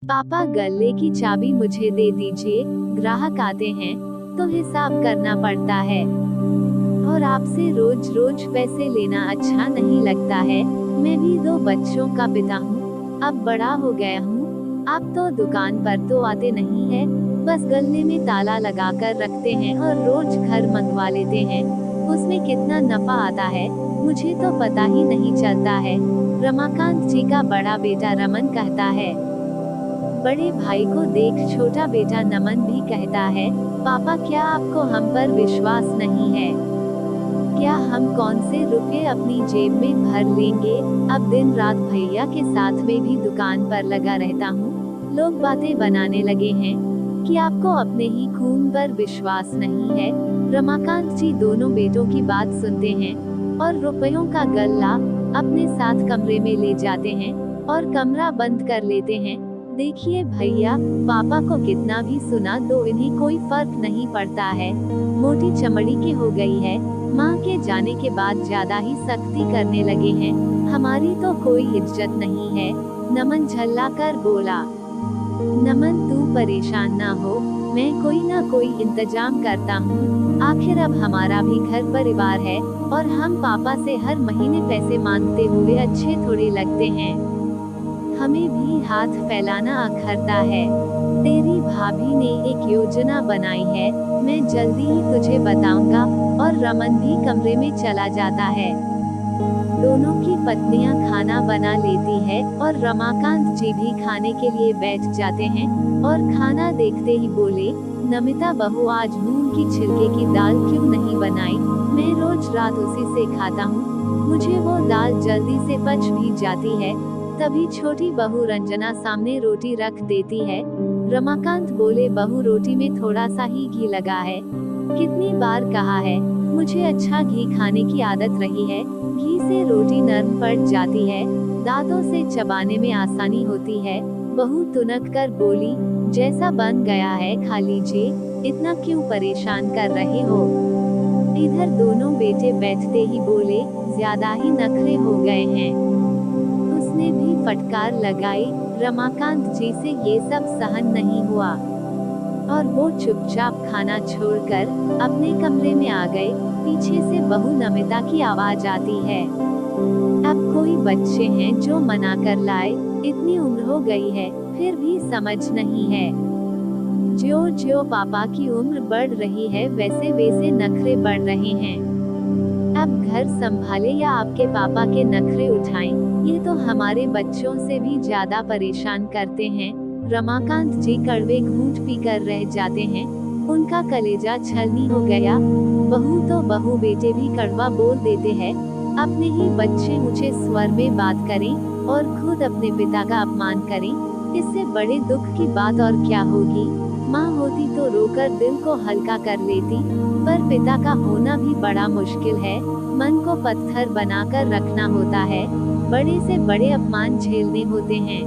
पापा गल्ले की चाबी मुझे दे दीजिए, ग्राहक आते हैं तो हिसाब करना पड़ता है और आपसे रोज रोज पैसे लेना अच्छा नहीं लगता है। मैं भी 2 बच्चों का पिता हूँ, अब बड़ा हो गया हूँ। आप तो दुकान पर तो आते नहीं है, बस गल्ले में ताला लगा कर रखते हैं और रोज घर मंगवा लेते हैं। उसमें कितना नफा आता है मुझे तो पता ही नहीं चलता है। रमाकांत जी का बड़ा बेटा रमन कहता है। बड़े भाई को देख छोटा बेटा नमन भी कहता है, पापा क्या आपको हम पर विश्वास नहीं है? क्या हम कौन से रुपए अपनी जेब में भर लेंगे? अब दिन रात भैया के साथ में भी दुकान पर लगा रहता हूँ। लोग बातें बनाने लगे हैं कि आपको अपने ही खून पर विश्वास नहीं है। रमाकांत जी दोनों बेटों की बात सुनते हैं और रुपयों का गल्ला अपने साथ कमरे में ले जाते हैं और कमरा बंद कर लेते हैं। देखिए भैया, पापा को कितना भी सुना दो इन्हें कोई फर्क नहीं पड़ता है। मोटी चमड़ी की हो गई है, माँ के जाने के बाद ज्यादा ही सख्ती करने लगे हैं। हमारी तो कोई इज्जत नहीं है, नमन झल्ला कर बोला। नमन तू परेशान ना हो, मैं कोई ना कोई इंतजाम करता हूँ। आखिर अब हमारा भी घर परिवार है और हम पापा से हर महीने पैसे मांगते हुए अच्छे थोड़े लगते हैं। हमें भी हाथ फैलाना अखरता है। तेरी भाभी ने एक योजना बनाई है, मैं जल्दी ही तुझे बताऊंगा। और रमन भी कमरे में चला जाता है। दोनों की पत्नियां खाना बना लेती है और रमाकांत जी भी खाने के लिए बैठ जाते हैं और खाना देखते ही बोले, नमिता बहू आज मूंग की छिलके की दाल क्यों नहीं बनाई? मैं रोज रात उसी से खाता हूँ, मुझे वो दाल जल्दी से पच भी जाती है। तभी छोटी बहू रंजना सामने रोटी रख देती है। रमाकांत बोले, बहू रोटी में थोड़ा सा ही घी लगा है। कितनी बार कहा है, मुझे अच्छा घी खाने की आदत रही है। घी से रोटी नरम पड़ जाती है, दांतों से चबाने में आसानी होती है। बहू तुनक कर बोली, जैसा बन गया है खा लीजिए, इतना क्यों परेशान कर रहे हो? इधर दोनों बेटे बैठते ही बोले, ज्यादा ही नखरे हो गए हैं। उसने भी फटकार लगाई। रमाकांत जी से ये सब सहन नहीं हुआ और वो चुपचाप खाना छोड़कर अपने कमरे में आ गए। पीछे से बहू नमिता की आवाज आती है, अब कोई बच्चे हैं जो मना कर लाए, इतनी उम्र हो गई है फिर भी समझ नहीं है। ज्यों ज्यों पापा की उम्र बढ़ रही है वैसे वैसे नखरे बढ़ रहे हैं। अब घर संभाले या आपके पापा के नखरे उठाएं, ये तो हमारे बच्चों से भी ज्यादा परेशान करते हैं। रमाकांत जी कड़वे घूंट पीकर रह जाते हैं, उनका कलेजा छलनी हो गया। बहू तो बहू बेटे भी कड़वा बोल देते हैं। अपने ही बच्चे ऊंचे स्वर में बात करें और खुद अपने पिता का अपमान करें, इससे बड़े दुख की बात और क्या होगी। माँ होती तो रोकर दिल को हल्का कर लेती, पर पिता का होना भी बड़ा मुश्किल है। मन को पत्थर बनाकर रखना होता है, बड़े से बड़े अपमान झेलने होते हैं।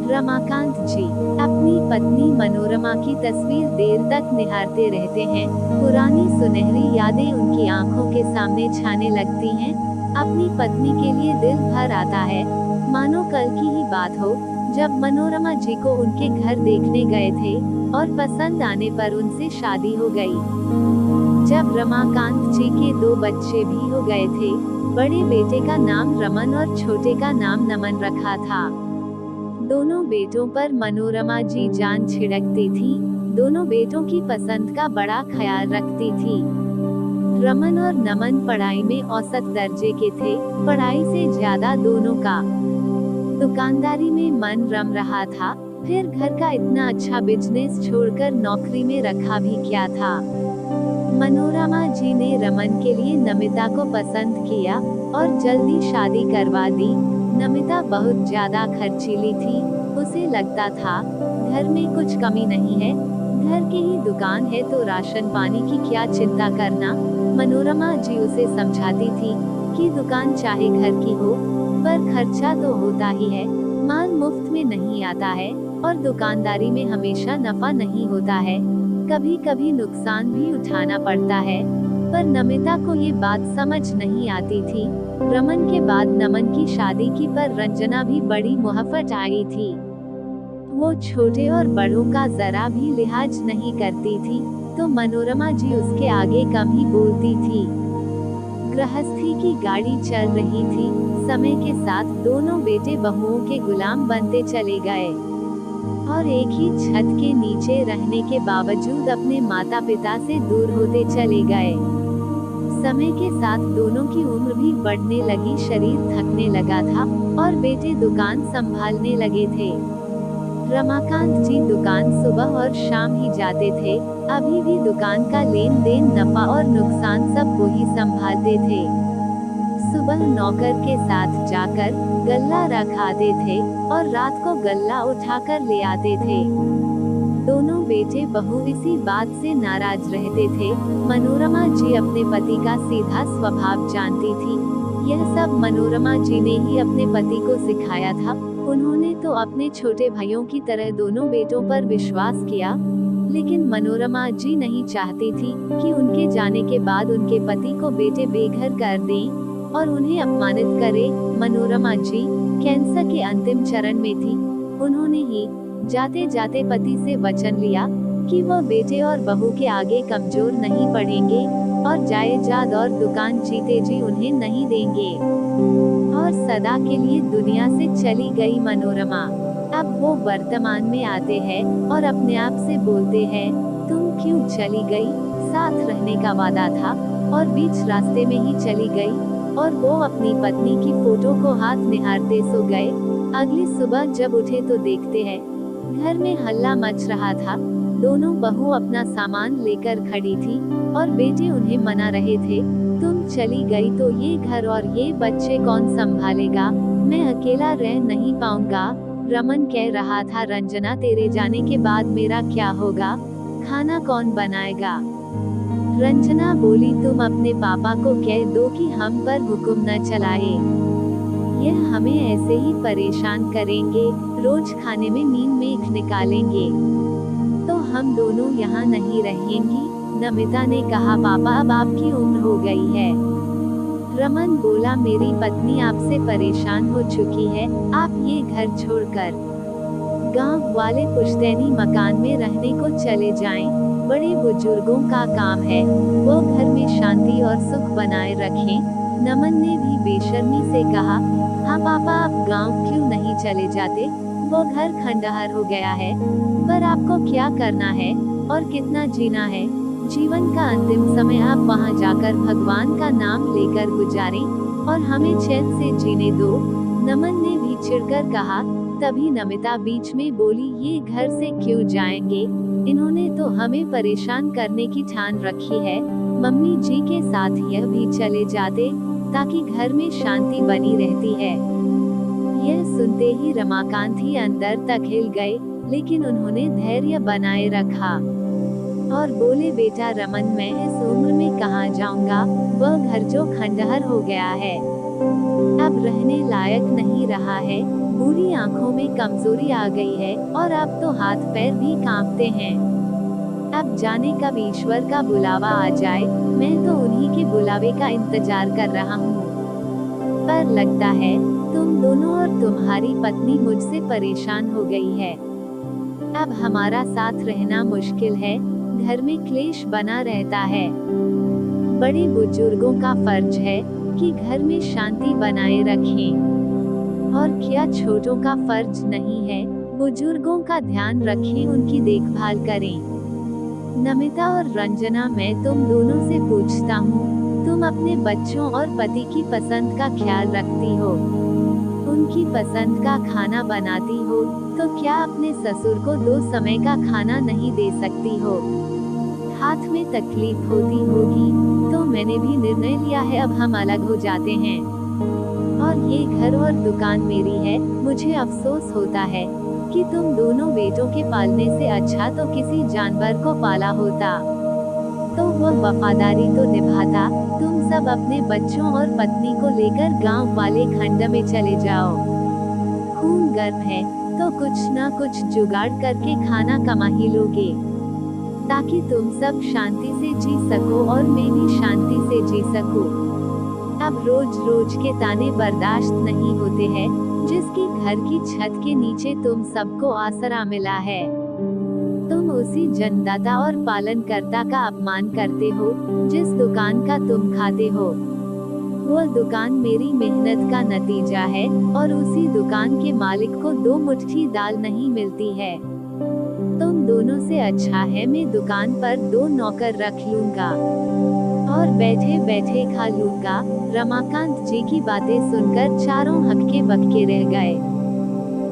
रमाकांत जी अपनी पत्नी मनोरमा की तस्वीर देर तक निहारते रहते हैं। पुरानी सुनहरी यादें उनकी आंखों के सामने छाने लगती हैं। अपनी पत्नी के लिए दिल भर आता है, मानो कल की ही बात हो जब मनोरमा जी को उनके घर देखने गए थे और पसंद आने पर उनसे शादी हो गई। जब रमाकांत जी के 2 बच्चे भी हो गए थे, बड़े बेटे का नाम रमन और छोटे का नाम नमन रखा था। दोनों बेटों पर मनोरमा जी जान छिड़कती थी, दोनों बेटों की पसंद का बड़ा ख्याल रखती थी। रमन और नमन पढ़ाई में औसत दर्जे के थे, पढ़ाई से ज्यादा दोनों का दुकानदारी में मन रम रहा था। फिर घर का इतना अच्छा बिजनेस छोड़कर नौकरी में रखा भी क्या था। मनोरमा जी ने रमन के लिए नमिता को पसंद किया और जल्दी शादी करवा दी। नमिता बहुत ज्यादा खर्चीली थी, उसे लगता था घर में कुछ कमी नहीं है, घर की ही दुकान है तो राशन पानी की क्या चिंता करना। मनोरमा जी उसे समझाती थी कि दुकान चाहे घर की हो पर खर्चा तो होता ही है, माल मुफ्त में नहीं आता है और दुकानदारी में हमेशा नफा नहीं होता है, कभी कभी नुकसान भी उठाना पड़ता है। पर नमिता को ये बात समझ नहीं आती थी। रमन के बाद नमन की शादी की पर रंजना भी बड़ी मुहफ़्फ़त आई थी। वो छोटे और बड़ों का जरा भी लिहाज नहीं करती थी, तो मनोरमा जी उसके आगे कम ही बोलती थी। गृहस्थी की गाड़ी चल रही थी। समय के साथ दोनों बेटे बहुओं के गुलाम बनते चले गए और एक ही छत के नीचे रहने के बावजूद अपने माता पिता से दूर होते चले गए। समय के साथ दोनों की उम्र भी बढ़ने लगी, शरीर थकने लगा था और बेटे दुकान संभालने लगे थे। रमाकांत जी दुकान सुबह और शाम ही जाते थे। अभी भी दुकान का लेन देन, नफा और नुकसान सब वो ही संभालते थे। सुबह नौकर के साथ जाकर गल्ला रखाते थे और रात को गल्ला उठाकर ले आते थे। दोनों बेटे बहू इसी बात से नाराज रहते थे। मनोरमा जी अपने पति का सीधा स्वभाव जानती थी। यह सब मनोरमा जी ने ही अपने पति को सिखाया था। उन्होंने तो अपने छोटे भाइयों की तरह दोनों बेटों पर विश्वास किया, लेकिन मनोरमा जी नहीं चाहती थी कि उनके जाने के बाद उनके पति को बेटे बेघर कर दें और उन्हें अपमानित करे। मनोरमा जी कैंसर के अंतिम चरण में थी। उन्होंने ही जाते जाते पति से वचन लिया कि वह बेटे और बहू के आगे कमजोर नहीं पड़ेंगे और जायदाद और दुकान जीते जी उन्हें नहीं देंगे। और सदा के लिए दुनिया से चली गई मनोरमा। अब वो वर्तमान में आते हैं और अपने आप से बोलते हैं, तुम क्यों चली गई? साथ रहने का वादा था और बीच रास्ते में ही चली गई। और वो अपनी पत्नी की फोटो को हाथ निहारते सो गए। अगली सुबह जब उठे तो देखते हैं घर में हल्ला मच रहा था। दोनों बहू अपना सामान लेकर खड़ी थी और बेटे उन्हें मना रहे थे, तुम चली गई तो ये घर और ये बच्चे कौन संभालेगा? मैं अकेला रह नहीं पाऊंगा। रमन कह रहा था, रंजना तेरे जाने के बाद मेरा क्या होगा? खाना कौन बनाएगा? रंजना बोली, तुम अपने पापा को कह दो कि हम पर हुक्म न चलाए। यह हमें ऐसे ही परेशान करेंगे, रोज खाने में नींद में निकालेंगे, तो हम दोनों यहाँ नहीं रहेंगी। नमिता ने कहा, पापा अब आपकी उम्र हो गई है। रमन बोला, मेरी पत्नी आपसे परेशान हो चुकी है, आप ये घर छोड़कर गांव वाले पुश्तैनी मकान में रहने को चले जाएं। बड़े बुजुर्गों का काम है, वो घर में शांति और सुख बनाए रखें। नमन ने भी बेशर्मी से कहा, हाँ पापा आप गांव क्यों नहीं चले जाते? वो घर खंडहर हो गया है, पर आपको क्या करना है और कितना जीना है? जीवन का अंतिम समय आप वहाँ जाकर भगवान का नाम लेकर गुजारें और हमें चैन से जीने दो। नमन ने भी चिढ़कर कहा। तभी नमिता बीच में बोली, ये घर से क्यों जाएंगे? इन्होंने तो हमें परेशान करने की ठान रखी है। मम्मी जी के साथ यह भी चले जाते ताकि घर में शांति बनी रहती है। यह सुनते ही रमाकांत ही अंदर तक हिल गए, लेकिन उन्होंने धैर्य बनाए रखा और बोले, बेटा रमन, मैं इस उम्र में कहाँ जाऊंगा? वह घर जो खंडहर हो गया है अब रहने लायक नहीं रहा है। बूढ़ी आंखों में कमजोरी आ गई है और अब तो हाथ पैर भी कांपते हैं। अब जाने कब ईश्वर का बुलावा आ जाए। मैं तो उन्हीं के बुलावे का इंतजार कर रहा हूँ, पर लगता है तुम दोनों और तुम्हारी पत्नी मुझसे परेशान हो गई है। अब हमारा साथ रहना मुश्किल है, घर में क्लेश बना रहता है। बड़े बुजुर्गों का फर्ज है कि घर में शांति बनाए रखें, और क्या छोटों का फर्ज नहीं है? बुजुर्गों का ध्यान रखें, उनकी देखभाल करें। नमिता और रंजना, मैं तुम दोनों से पूछता हूँ, तुम अपने बच्चों और पति की पसंद का ख्याल रखती हो, उनकी पसंद का खाना बनाती हो, तो क्या अपने ससुर को 2 समय का खाना नहीं दे सकती हो? हाथ में तकलीफ होती होगी, तो मैंने भी निर्णय लिया है, अब हम अलग हो जाते हैं और ये घर और दुकान मेरी है। मुझे अफसोस होता है कि तुम दोनों बेटों के पालने से अच्छा तो किसी जानवर को पाला होता, तो वह वफादारी तो निभाता। तुम सब अपने बच्चों और पत्नी को लेकर गांव वाले खंड में चले जाओ। खून गर्म है तो कुछ ना कुछ जुगाड़ करके खाना कमा ही लोगे, ताकि तुम सब शांति से जी सको और मैं भी शांति से जी सकूं। अब रोज रोज के ताने बर्दाश्त नहीं होते हैं। जिसकी घर की छत के नीचे तुम सबको आसरा मिला है। तुम उसी जन्मदाता और पालनकर्ता का अपमान करते हो जिस दुकान का तुम खाते हो। वो दुकान मेरी मेहनत का नतीजा है और उसी दुकान के मालिक को 2 मुट्ठी दाल नहीं मिलती है। तुम दोनों से अच्छा है मैं दुकान पर 2 नौकर रख लूंगा और बैठे बैठे खा लूंगा। रमाकांत जी की बातें सुनकर चारों हक्के बक्के रह गए।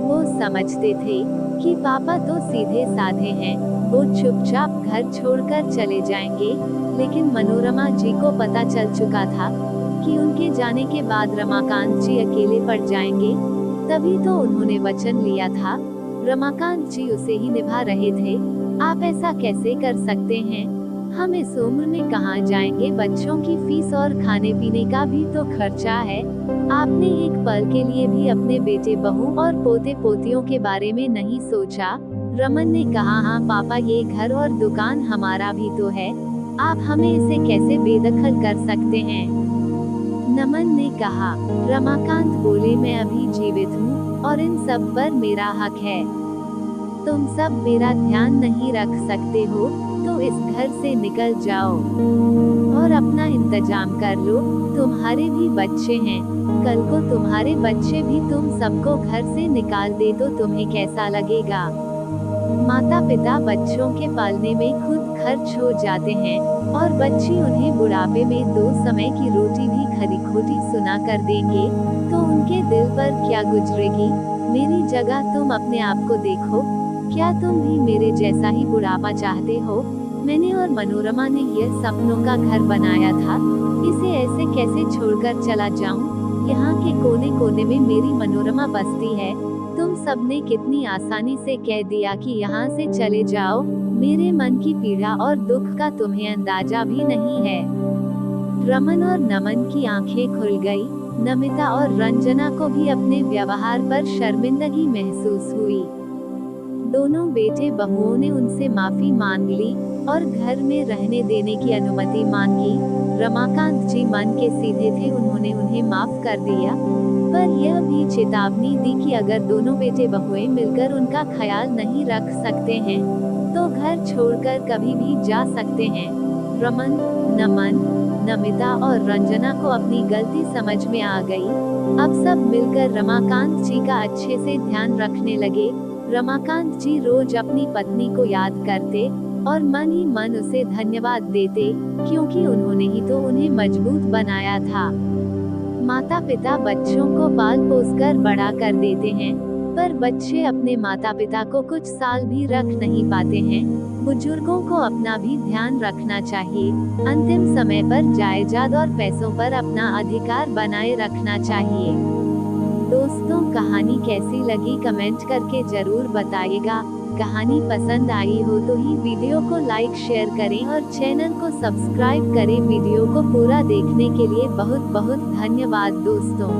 वो समझते थे कि पापा तो सीधे साधे हैं, वो चुपचाप घर छोड़कर चले जाएंगे, लेकिन मनोरमा जी को पता चल चुका था कि उनके जाने के बाद रमाकांत जी अकेले पड़ जाएंगे। तभी तो उन्होंने वचन लिया था। रमाकांत जी उसे ही निभा रहे थे। आप ऐसा कैसे कर सकते हैं? हम इस उम्र में कहाँ जाएंगे? बच्चों की फीस और खाने पीने का भी तो खर्चा है। आपने एक पल के लिए भी अपने बेटे बहू और पोते पोतियों के बारे में नहीं सोचा? रमन ने कहा, हाँ पापा, ये घर और दुकान हमारा भी तो है, आप हमें इसे कैसे बेदखल कर सकते हैं? नमन ने कहा। रमाकांत बोले, मैं अभी जीवित हूँ और इन सब पर मेरा हक है। तुम सब मेरा ध्यान नहीं रख सकते हो तो इस घर से निकल जाओ और अपना इंतजाम कर लो। तुम्हारे भी बच्चे हैं, कल को तुम्हारे बच्चे भी तुम सबको घर से निकाल दे तो तुम्हें कैसा लगेगा? माता पिता बच्चों के पालने में खुद खर्च हो जाते हैं और बच्चे उन्हें बुढ़ापे में 2 समय की रोटी भी खरी खोटी सुना कर देंगे तो उनके दिल पर क्या गुजरेगी? मेरी जगह तुम अपने आप को देखो, क्या तुम भी मेरे जैसा ही बुढ़ापा चाहते हो? मैंने और मनोरमा ने यह सपनों का घर बनाया था, इसे ऐसे कैसे छोड़कर चला जाऊं? यहाँ के कोने कोने में मेरी मनोरमा बसती है। तुम सबने कितनी आसानी से कह दिया कि यहाँ से चले जाओ। मेरे मन की पीड़ा और दुख का तुम्हें अंदाजा भी नहीं है। रमन और नमन की आंखें खुल गई। नमिता और रंजना को भी अपने व्यवहार पर शर्मिंदगी महसूस हुई। दोनों बेटे बहुओं ने उनसे माफी मांग ली और घर में रहने देने की अनुमति मांगी। रमाकांत जी मन के सीधे थे, उन्होंने उन्हें माफ कर दिया, पर यह भी चेतावनी दी कि अगर दोनों बेटे बहुएं मिलकर उनका ख्याल नहीं रख सकते हैं तो घर छोड़कर कभी भी जा सकते हैं। रमन, नमन, नमिता और रंजना को अपनी गलती समझ में आ गई। अब सब मिलकर रमाकांत जी का अच्छे से ध्यान रखने लगे। रमाकांत जी रोज अपनी पत्नी को याद करते और मन ही मन उसे धन्यवाद देते, क्योंकि उन्होंने ही तो उन्हें मजबूत बनाया था। माता पिता बच्चों को पाल पोस कर बड़ा कर देते हैं, पर बच्चे अपने माता पिता को कुछ साल भी रख नहीं पाते हैं। बुजुर्गों को अपना भी ध्यान रखना चाहिए। अंतिम समय पर जायदाद और पैसों पर अपना अधिकार बनाए रखना चाहिए। दोस्तों, कहानी कैसी लगी कमेंट करके जरूर बताइएगा। कहानी पसंद आई हो तो ही वीडियो को लाइक शेयर करें और चैनल को सब्सक्राइब करें। वीडियो को पूरा देखने के लिए बहुत बहुत धन्यवाद दोस्तों।